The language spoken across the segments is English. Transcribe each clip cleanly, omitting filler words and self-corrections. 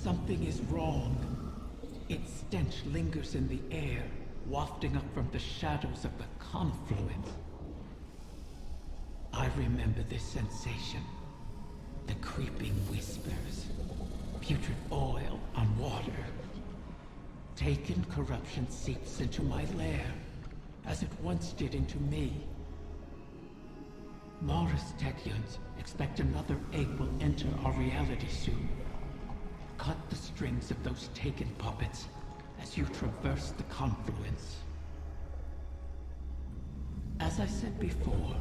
Something is wrong. Its stench lingers in the air, wafting up from the shadows of the confluence. I remember this sensation. The creeping whispers. Putrid oil on water. Taken corruption seeps into my lair, as it once did into me. Mara's Techyons expect another egg will enter our reality soon. Cut the strings of those taken puppets as you traverse the confluence. As I said before,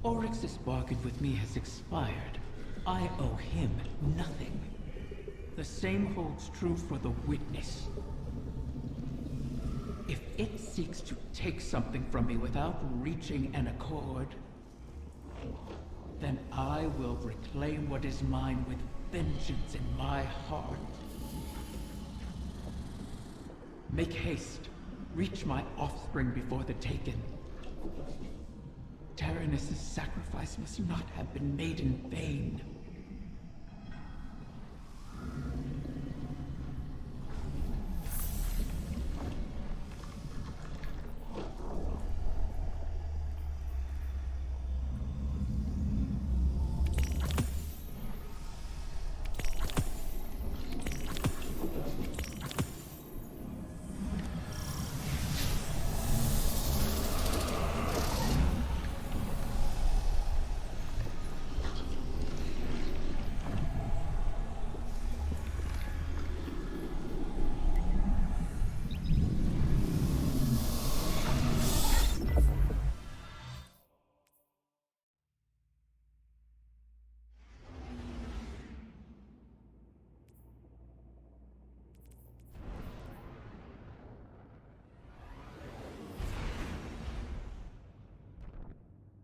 Oryx's bargain with me has expired. I owe him nothing. The same holds true for the Witness. If it seeks to take something from me without reaching an accord, then I will reclaim what is mine with vengeance in my heart. Make haste. Reach my offspring before the Taken. Taranis' sacrifice must not have been made in vain.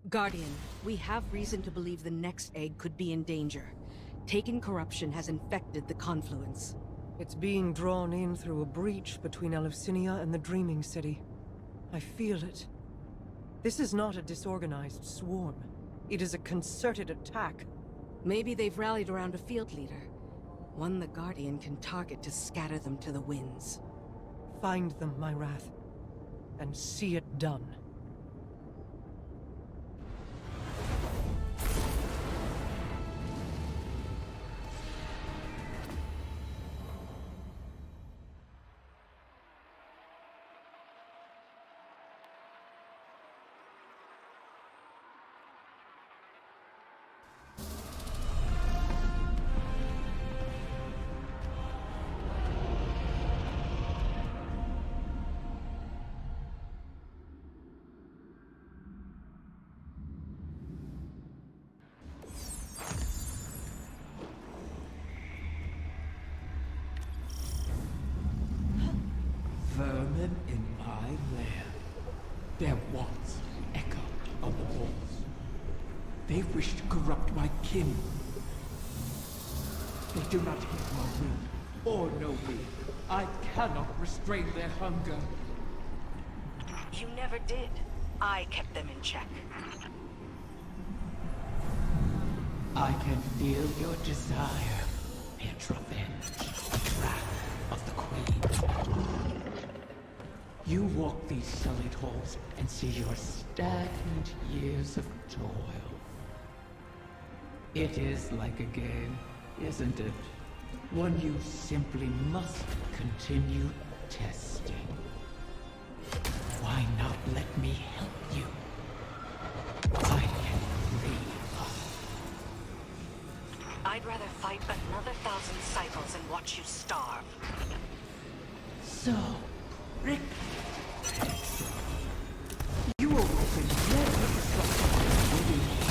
Guardian, we have reason to believe the next egg could be in danger. Taken corruption has infected the confluence. It's being drawn in through a breach between Eleusinia and the Dreaming City. I feel it. This is not a disorganized swarm. It is a concerted attack. Maybe they've rallied around a field leader. One the Guardian can target to scatter them to the winds. Find them, my Wrath, and see it done. Vermin in my lair. Their wants echo on the walls. They wish to corrupt my kin. They do not hate my will or know me. I cannot restrain their hunger. You never did. I kept them in check. I can feel your desire, Petra Venge, wrath of the Queen. You walk these sullied halls and see your stagnant years of toil. It is like a game, isn't it? One you simply must continue testing. Why not let me help you? I can grieve. I'd rather fight another 1,000 cycles and watch you starve. So, Rick, you awoken never from within.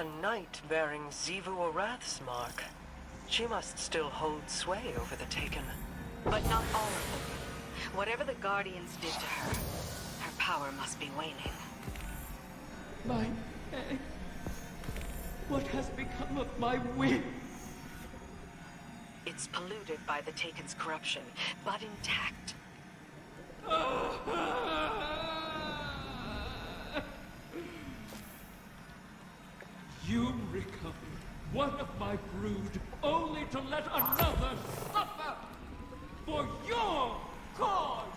A knight bearing Xivu Arath's mark. She must still hold sway over the Taken. But not all of them. Whatever the Guardians did to her, her power must be waning. My egg. What has become of my wind? It's polluted by the Taken's corruption, but intact. You recovered one of my brood, only to let another suffer for your cause.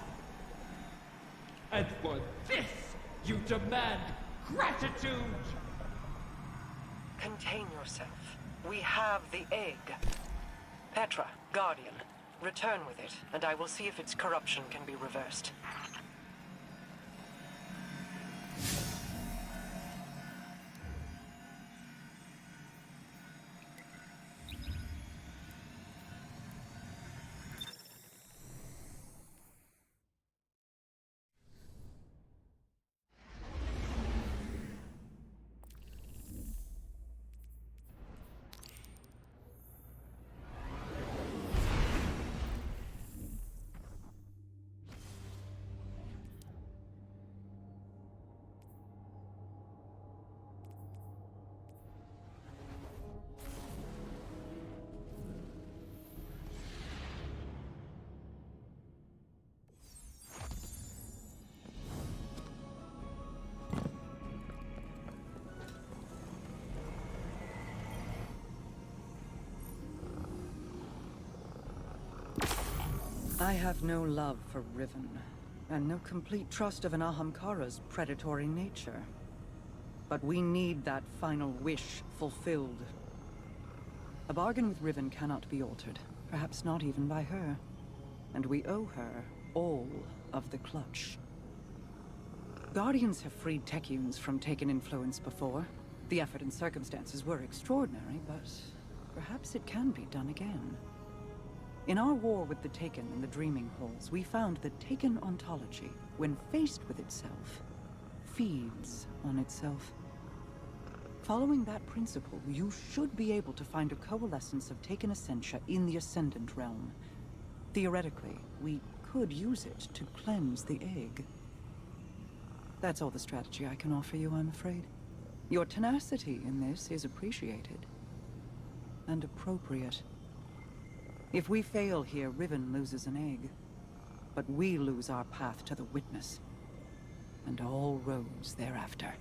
And for this, you demand gratitude. Contain yourself. We have the egg. Petra, Guardian, return with it, and I will see if its corruption can be reversed. I have no love for Riven, and no complete trust of an Ahamkara's predatory nature. But we need that final wish fulfilled. A bargain with Riven cannot be altered, perhaps not even by her. And we owe her all of the clutch. Guardians have freed Techeuns from Taken influence before. The effort and circumstances were extraordinary, but perhaps it can be done again. In our war with the Taken and the Dreaming Halls, we found that Taken ontology, when faced with itself, feeds on itself. Following that principle, you should be able to find a coalescence of Taken essentia in the Ascendant realm. Theoretically, we could use it to cleanse the egg. That's all the strategy I can offer you, I'm afraid. Your tenacity in this is appreciated. And appropriate. If we fail here, Riven loses an egg. But we lose our path to the Witness. And all roads thereafter.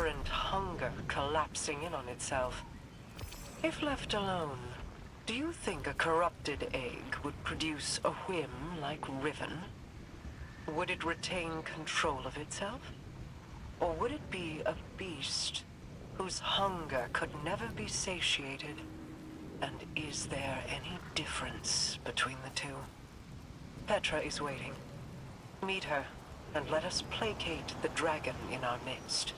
current hunger collapsing in on itself. If left alone, do you think a corrupted egg would produce a whim like Riven? Would it retain control of itself? Or would it be a beast whose hunger could never be satiated? And is there any difference between the two? Petra is waiting. Meet her, and let us placate the dragon in our midst.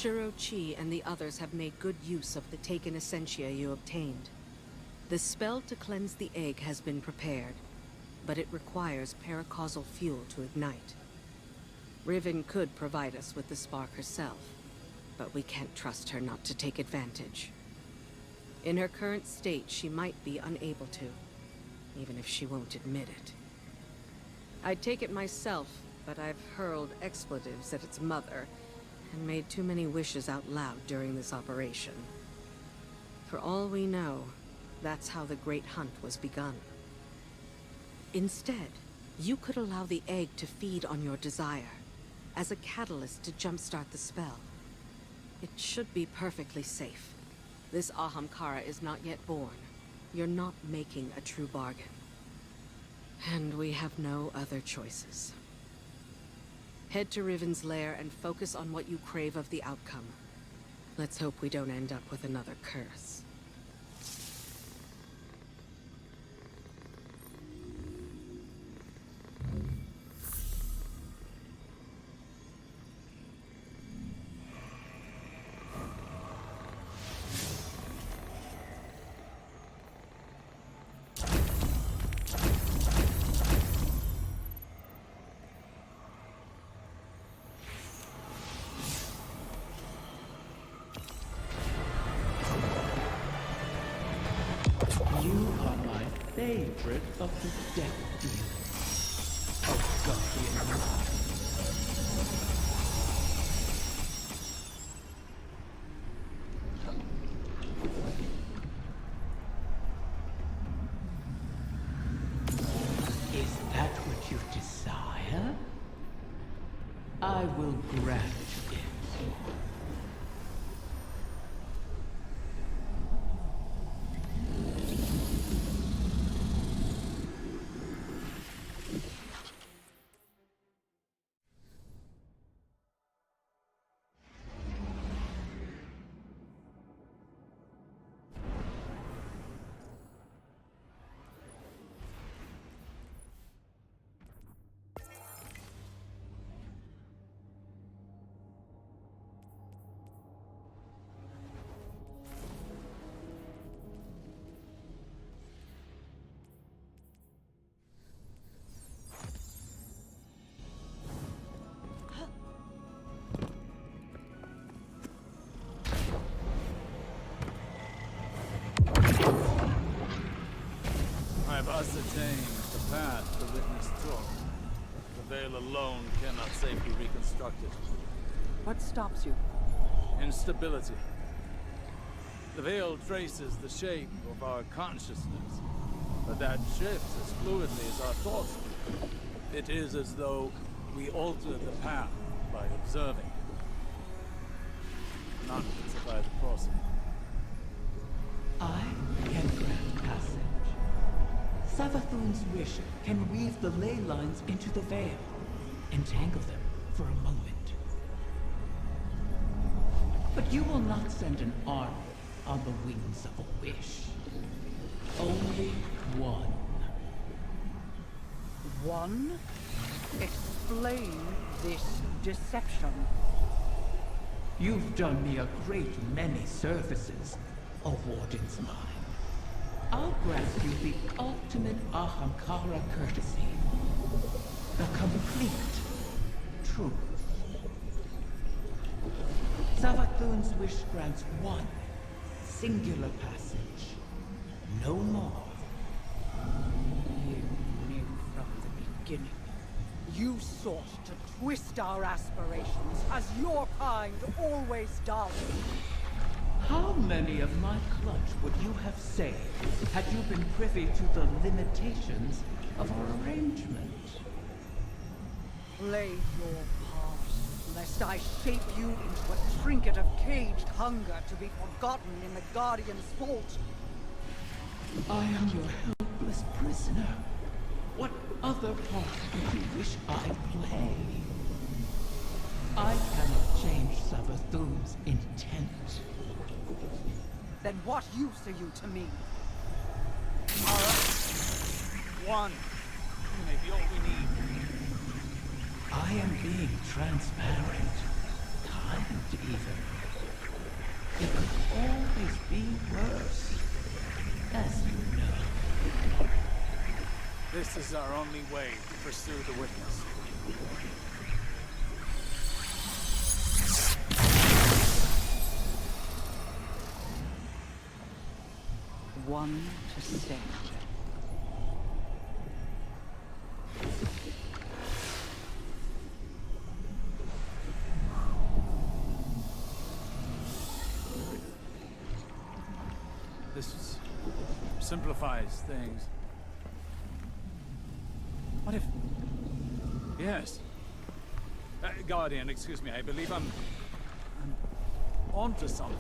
H.E.L.M and the others have made good use of the taken essentia you obtained. The spell to cleanse the egg has been prepared, but it requires paracausal fuel to ignite. Riven could provide us with the spark herself, but we can't trust her not to take advantage. In her current state, she might be unable to, even if she won't admit it. I'd take it myself, but I've hurled expletives at its mother, and made too many wishes out loud during this operation. For all we know, that's how the Great Hunt was begun. Instead, you could allow the egg to feed on your desire, as a catalyst to jumpstart the spell. It should be perfectly safe. This Ahamkara is not yet born. You're not making a true bargain. And we have no other choices. Head to Riven's lair and focus on what you crave of the outcome. Let's hope we don't end up with another curse. Favorite of the death dealers. Oh, Guardian. Is that what you desire? I will grant it. I've ascertained the path the witness took. The veil alone cannot safely reconstruct it. What stops you? Instability. The veil traces the shape of our consciousness, but that shifts as fluidly as our thoughts do. It is as though we alter the path by observing. None can survive the crossing. I can grant passage. Savathun's wish can weave the ley lines into the veil, entangle them for a moment. But you will not send an army on the wings of a wish. Only one. One? Explain this deception. You've done me a great many services, O Warden's Mine. I'll grant you the ultimate Ahamkara courtesy. The complete truth. Savathun's wish grants one singular passage. No more. You knew from the beginning. You sought to twist our aspirations, as your kind always does. How many of my clutch would you have saved had you been privy to the limitations of our arrangement? Play your part, lest I shape you into a trinket of caged hunger to be forgotten in the Guardian's vault. I am your helpless prisoner. What other part do you wish I play? I cannot change Savathun's intent. Then what use are you to me? Mara, one. Maybe all we need. I am being transparent. Kind, even. It could always be worse. As you know. This is our only way to pursue the witness. One to send. This simplifies things. What if... Yes. Guardian, excuse me, I believe I'm onto something.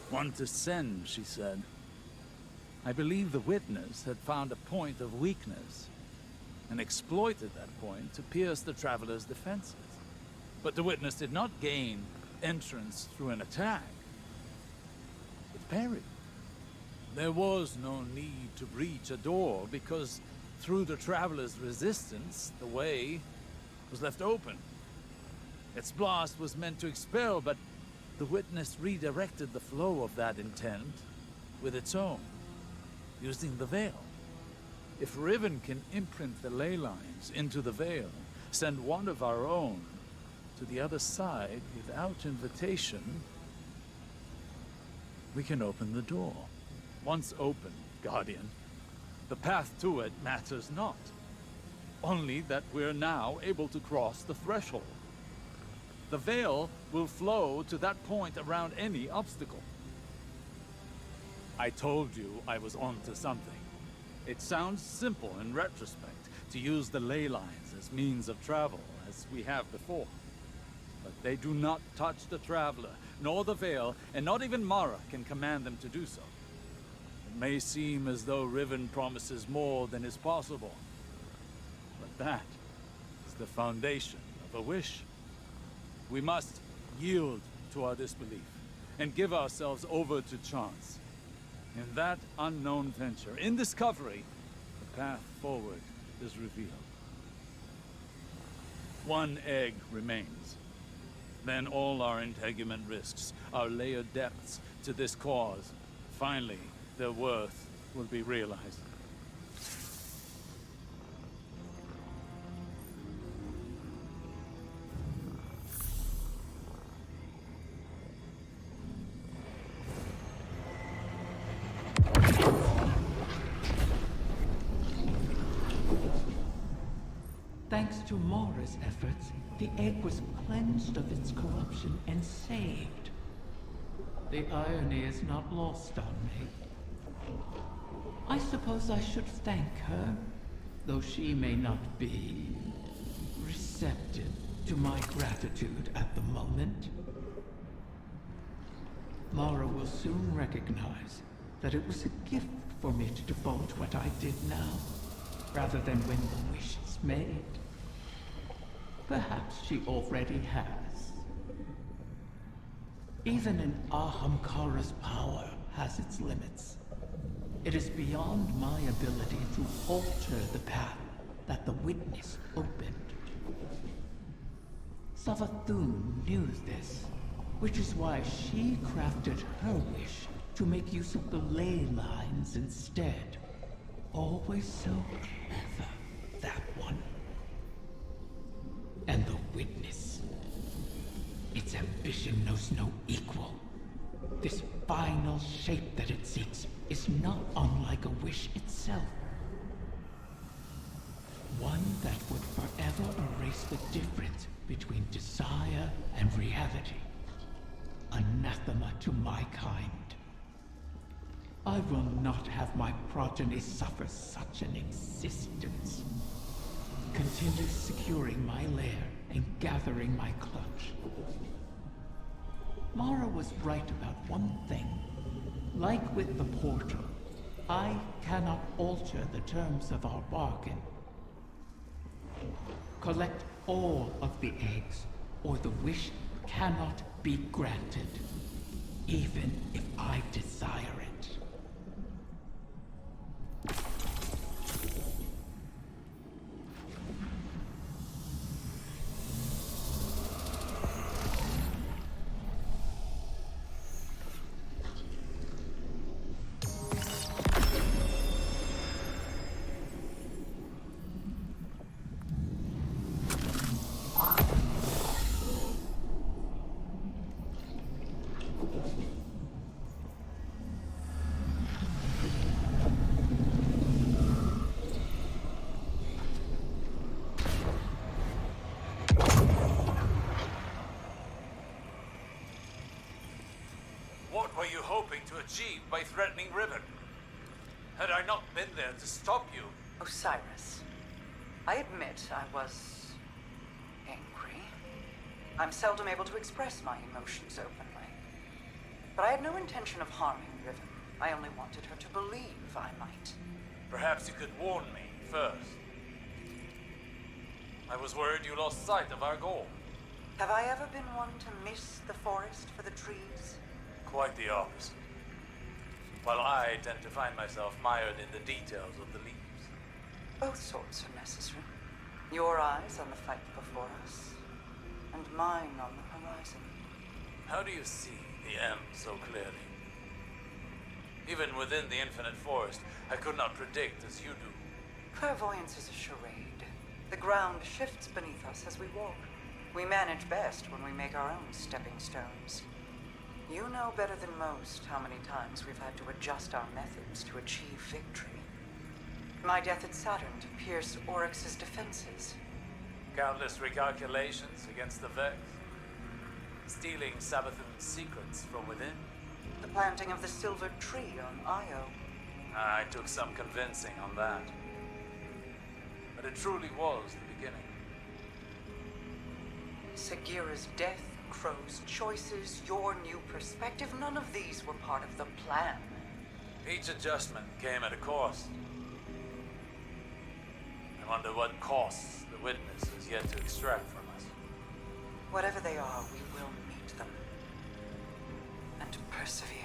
One to send, she said. I believe the witness had found a point of weakness and exploited that point to pierce the traveler's defenses. But the witness did not gain entrance through an attack. It parried. There was no need to breach a door because through the traveler's resistance, the way was left open. Its blast was meant to expel, but the witness redirected the flow of that intent with its own, using the veil. If Riven can imprint the ley lines into the veil, send one of our own to the other side without invitation, we can open the door. Once open, Guardian, the path to it matters not. Only that we're now able to cross the threshold. The veil will flow to that point around any obstacle. I told you I was onto something. It sounds simple in retrospect to use the ley lines as means of travel, as we have before. But they do not touch the traveler, nor the veil, and not even Mara can command them to do so. It may seem as though Riven promises more than is possible, but that is the foundation of a wish. We must yield to our disbelief and give ourselves over to chance. In that unknown venture, in discovery, the path forward is revealed. One egg remains. Then all our integument risks, our layered depths to this cause, finally, their worth will be realized. Thanks to Mara's efforts, the egg was cleansed of its corruption and saved. The irony is not lost on me. I suppose I should thank her though she may not be receptive to my gratitude at the moment. Mara will soon recognize that it was a gift for me to divulge what I did now, rather than when the wish is made. Perhaps she already has. Even an Ahamkara's power has its limits. It is beyond my ability to alter the path that the witness opened. Savathun knew this, which is why she crafted her wish to make use of the ley lines instead. Always so clever, that one. And the witness. Its ambition knows no equal. This final shape that it seeks is not unlike a wish itself. One that would forever erase the difference between desire and reality. Anathema to my kind. I will not have my progeny suffer such an existence. Continue securing my lair and gathering my clutch. Mara was right about one thing. Like with the portal, I cannot alter the terms of our bargain. Collect all of the eggs, or the wish cannot be granted, even if I desire it. What were you hoping to achieve by threatening Riven? Had I not been there to stop you? Osiris, I admit I was angry. I'm seldom able to express my emotions openly. But I had no intention of harming Riven. I only wanted her to believe I might. Perhaps you could warn me first. I was worried you lost sight of our goal. Have I ever been one to miss the forest for the trees? Quite the opposite. While I tend to find myself mired in the details of the leaves. Both sorts are necessary. Your eyes on the fight before us, and mine on the horizon. How do you see the M so clearly? Even within the infinite forest, I could not predict as you do. Clairvoyance is a charade. The ground shifts beneath us as we walk. We manage best when we make our own stepping stones. You know better than most how many times we've had to adjust our methods to achieve victory. My death at Saturn to pierce Oryx's defenses. Countless recalculations against the Vex. Stealing Savathun's secrets from within. The planting of the silver tree on Io. I took some convincing on that. But it truly was the beginning. Sagira's death, Crow's choices, your new perspective, none of these were part of the plan. Each adjustment came at a cost. I wonder what costs the witness has yet to extract from us. Whatever they are, we will meet them. And persevere.